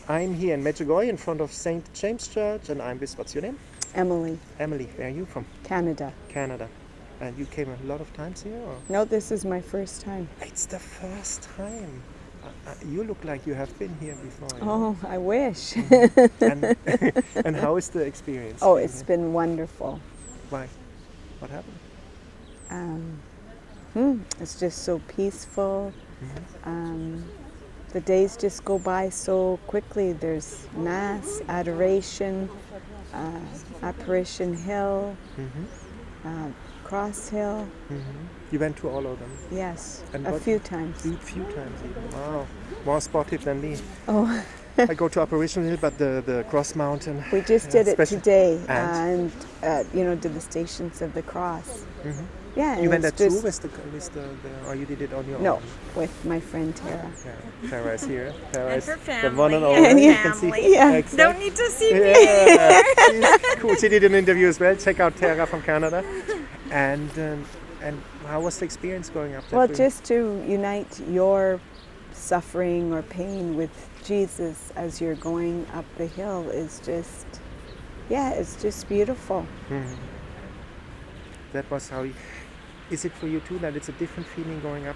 I'm here in Medjugorje in front of St. James Church, and I'm with, what's your name? Emily, Emily. Where are you from? Canada. Canada. And you came a lot of times here? Or? No, this is my first time. It's the first time. You look like you have been here before. Oh, I wish. And, and how is the experience? Oh, it's been wonderful. Why? What happened? It's just so peaceful. The days just go by so quickly. There's Mass, Adoration, Apparition Hill, Cross Hill. You went to all of them? Yes, And a what- few times. A few times even. Wow. More spotted than me. Oh, I go to Apparition Hill, but the Cross Mountain. we just did it special. today, And? did the Stations of the Cross. Yeah, You and went there it's too just- with the, or you did it on your No, own? with my friend Tara. Yeah. Tara is here. Tara And is her the one and family. only. And You can see- family. Yeah. Exactly. Don't need to see me. Yeah, she's cool. She did an interview as well. Check out Tara from Canada. And how was the experience going up there? Well, for you? just to unite your suffering or pain with Jesus as you're going up the hill is just, it's just beautiful. That was how. Is it for you too that it's a different feeling going up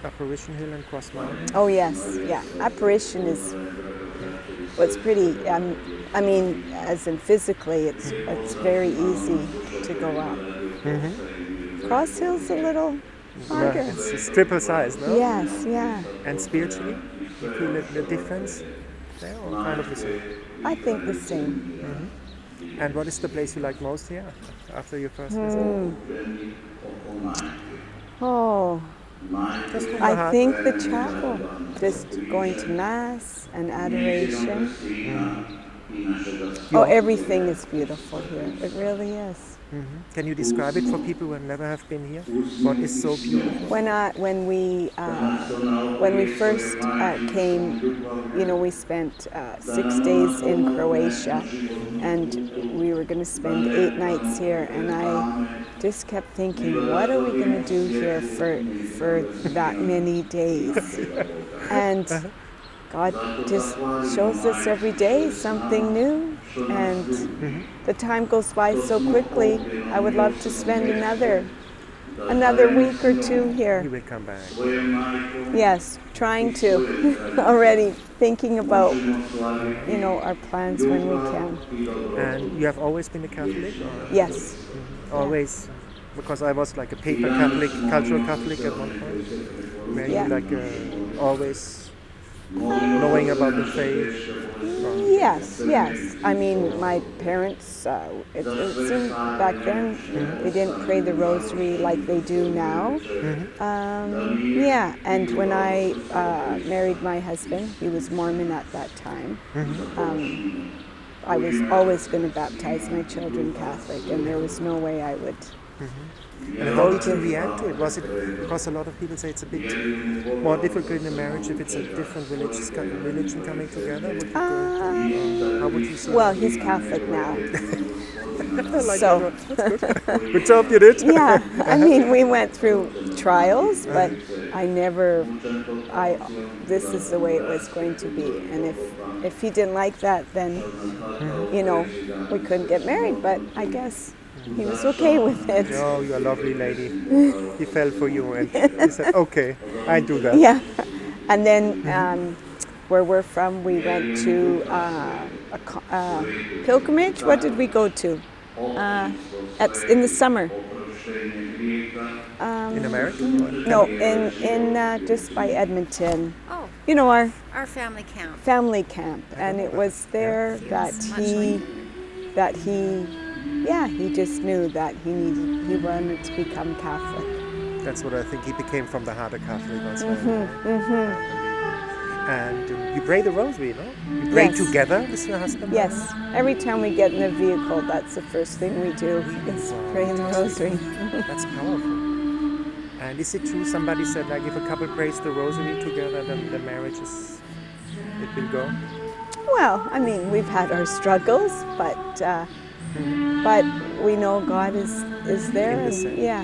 Apparition Hill and Cross Mountain? Oh yes, yeah. Apparition is, what's pretty. I mean, as in physically, it's very easy to go up. Cross Hill's a little harder. It's triple size, no? Yes, yeah. And spiritually, you feel the difference there, or kind of the same? I think the same. And what is the place you like most here after your first visit? Oh, Just from the I heart. think the chapel, just going to Mass and adoration. Oh, everything is beautiful here. It really is. Can you describe it for people who never have been here? What is so beautiful? When we first came, we spent 6 days in Croatia, and we were going to spend 8 nights here. And I just kept thinking, what are we going to do here for that many days? And God just shows us every day something new, and the time goes by so quickly. I would love to spend another week or two You here. will come back. Yes, trying to. Already thinking about, our plans when we can. And you have always been a Catholic? Or Yes. always? Because I was like a paper Catholic, cultural Catholic at one point. Were you Yeah. like always knowing about the faith? Yes. I mean, my parents, it seemed back then, they didn't pray the rosary like they do now. And when I married my husband, he was Mormon at that time. I was always going to baptize my children Catholic, and there was no way I would. And how did you react to it? Was it because a lot of people say it's a bit more difficult in a marriage if it's a different religion coming together? Would you go, how would you say? Well, he's Catholic now. Like so, that's good. Good job you did. yeah, I mean, we went through trials, but this is the way it was going to be. And if he didn't like that, then, we couldn't get married, but I guess he was okay with it. Oh, you're a lovely lady. He fell for you and he said, okay, I do that. Yeah. And then where we're from, we went to a pilgrimage. What did we go to? In the summer. In America? Or in No, in just by Edmonton. Oh, Our family camp. family camp, and it was there that he just knew that he wanted to become Catholic. That's what I think. He became from the heart a Catholic also. And you pray the rosary, no? You pray Yes. together with your husband? Yes, every time we get in a vehicle, that's the first thing we do is pray the rosary. That's powerful. And is it true, somebody said, like, if a couple prays the rosary together, then the marriage it will go? Well, I mean, we've had our struggles, but we know God is there. In the And, same. yeah.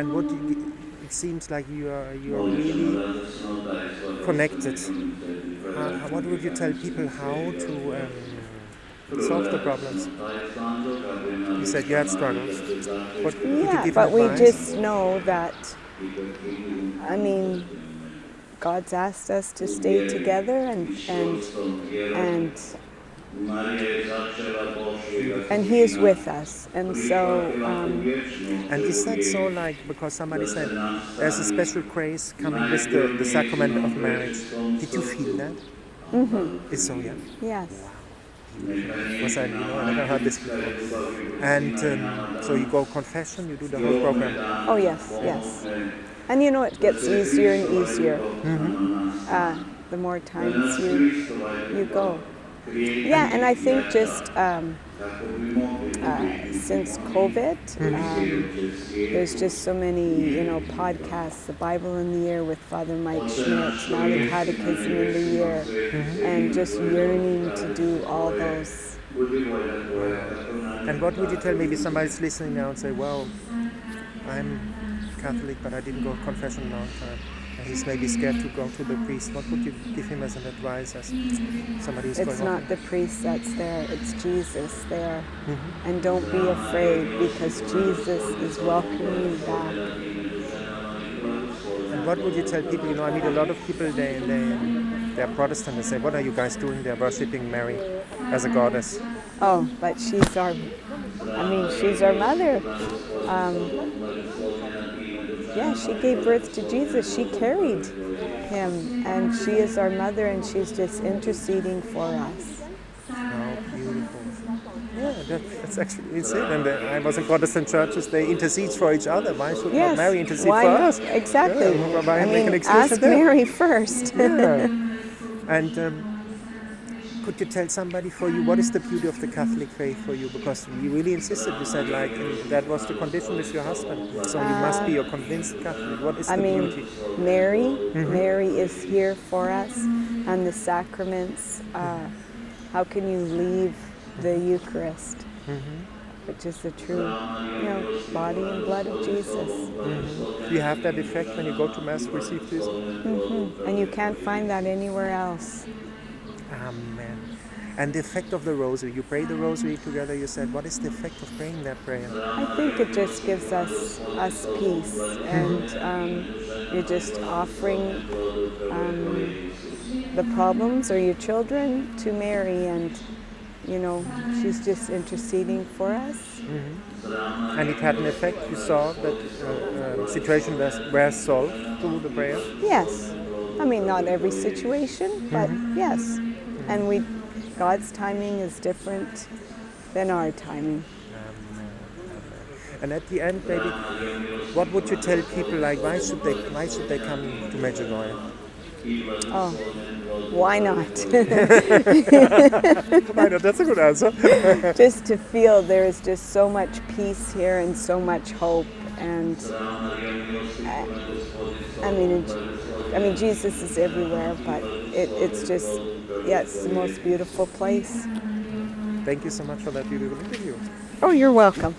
And what do you seems like you are really connected. What would you tell people how to solve the problems? You said you had struggles. What could you Yeah, give but we advice? just know that, I mean, God's asked us to stay together and He is with us. And so, And is that so, like, because somebody said there's a special grace coming with the sacrament of marriage? Did you feel that? It's so, yeah. yes. Was I, I never heard this before. And so you go confession, you do the whole program. Oh, yes, yes. And it gets easier and easier the more times you go. Yeah, and I think just since COVID, there's just so many, podcasts, the Bible in the Year with Father Mike Schmidt, now the Catechism in the Year, and just yearning to do all those. And what would you tell, maybe somebody's listening now and say, well, I'm Catholic, but I didn't go to confession a long time. And he's maybe scared to go to the priest. What would you give him as an advice, as somebody who's going It's not the priest that's there, it's Jesus there. And don't be afraid, because Jesus is welcoming you back. And what would you tell people? I meet a lot of people, they're Protestant, they say, what are you guys doing? They're worshipping Mary as a goddess. Oh, but she's our mother. She gave birth to Jesus. She carried him, and she is our mother, and she's just interceding for us. Oh, beautiful. Yeah, that's actually it's it. And I was in Protestant churches, they intercede for each other. Why should not Mary intercede for us? Exactly. Yeah, ask Mary first. Yeah. And could you tell somebody for you, what is the beauty of the Catholic faith for you? Because you really insisted, you said, like, that was the condition with your husband. So you must be a convinced Catholic. What is the beauty? Mary is here for us, and the sacraments. How can you leave the Eucharist, which is the true, body and blood of Jesus? You have that effect when you go to Mass, receive Jesus? And you can't find that anywhere else. Amen. And the effect of the rosary, you pray the rosary together, you said, what is the effect of praying that prayer? I think it just gives us peace, and you're just offering the problems or your children to Mary, and she's just interceding for us. And it had an effect, you saw that situation were solved through the prayer? Yes. Not every situation, but yes. And God's timing is different than our timing. And at the end, maybe, what would you tell people, like, why should they come to Medjugorje? Oh, why not? Why not? That's a good answer. Just to feel there is just so much peace here and so much hope, and Jesus is everywhere, but it's just, it's the most beautiful place. Thank you so much for that beautiful interview. Oh, you're welcome.